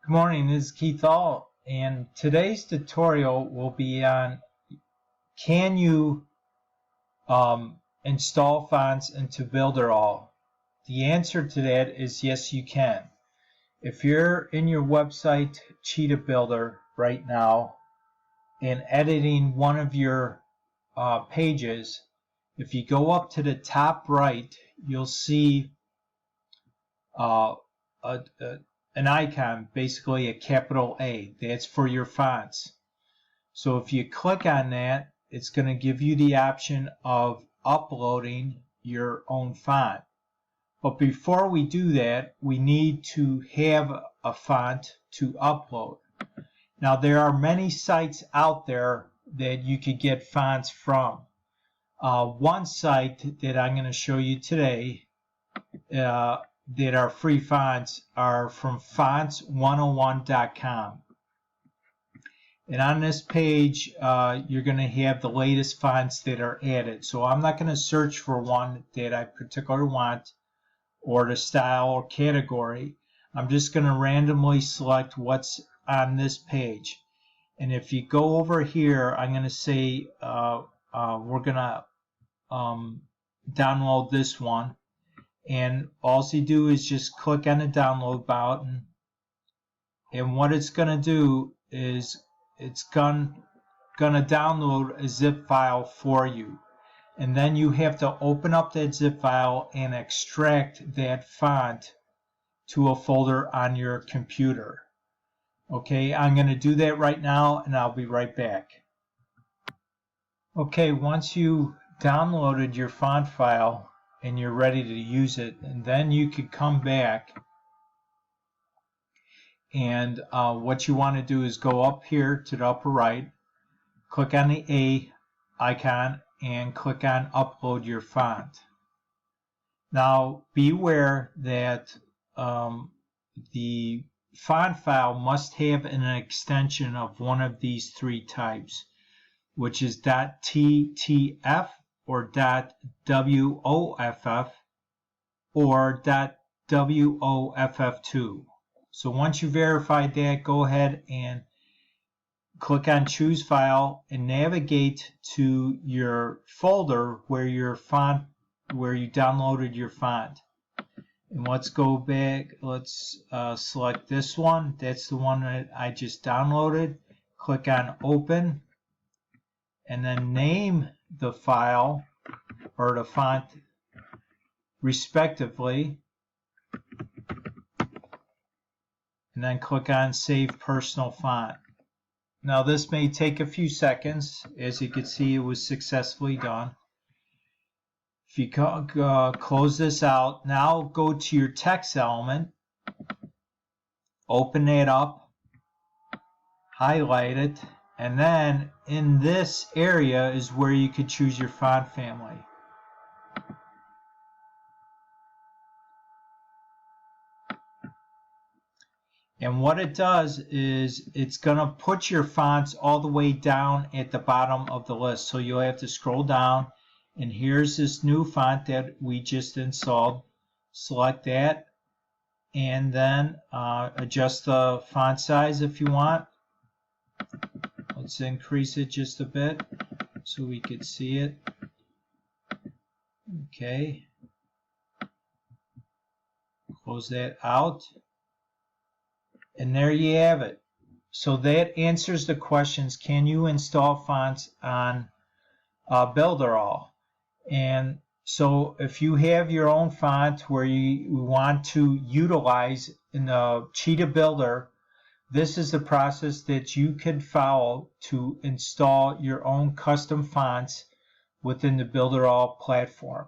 Good morning, this is Keith All, and today's tutorial will be on can you install fonts into Builderall? The answer to that is yes, you can. If you're in your website Cheetah Builder right now and editing one of your pages, if you go up to the top right, you'll see an icon, basically a capital A. That's for your fonts. So if you click on that, it's going to give you the option of uploading your own font. But before we do that, we need to have a font to upload. Now there are many sites out there that you could get fonts from. One site that I'm going to show you today that are free fonts are from fonts101.com. And on this page, you're going to have the latest fonts that are added. So I'm not going to search for one that I particularly want or the style or category. I'm just going to randomly select what's on this page. And if you go over here, I'm going to say we're going to download this one. And all you do is just click on the download button, and what it's going to do is it's going to download a zip file for you, and then you have to open up that zip file and extract that font to a folder on your computer. Okay, I'm going to do that right now, and I'll be right back. Okay, once you downloaded your font file and you're ready to use it, and then you could come back, and what you want to do is go up here to the upper right, click on the A icon, and click on upload your font. Now beware that the font file must have an extension of one of these three types, which is .ttf or .woff or .woff2. So once you verify that, go ahead and click on choose file and navigate to your folder where you downloaded your font. And let's go back, let's select this one. That's the one that I just downloaded. Click on open and then name the file or the font respectively, and then click on save personal font. Now this may take a few seconds. As you can see, it was successfully done. If you close this out, now go to your text element, open it up, highlight it, and then in this area is where you could choose your font family. And what it does is it's going to put your fonts all the way down at the bottom of the list. So you'll have to scroll down, and here's this new font that we just installed. Select that, and then adjust the font size if you want. Let's increase it just a bit so we could see it. Okay. Close that out. And there you have it. So that answers the questions, can you install fonts on Builderall? And so if you have your own font where you want to utilize in the Cheetah Builder, this is the process that you could follow to install your own custom fonts within the Builderall platform.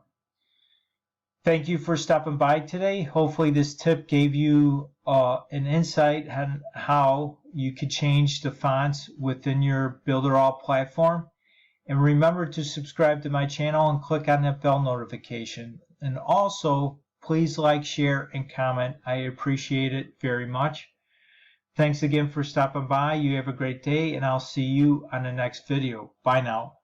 Thank you for stopping by today. Hopefully this tip gave you an insight on how you could change the fonts within your Builderall platform. And remember to subscribe to my channel and click on that bell notification. And also, please like, share, and comment. I appreciate it very much. Thanks again for stopping by. You have a great day, and I'll see you on the next video. Bye now.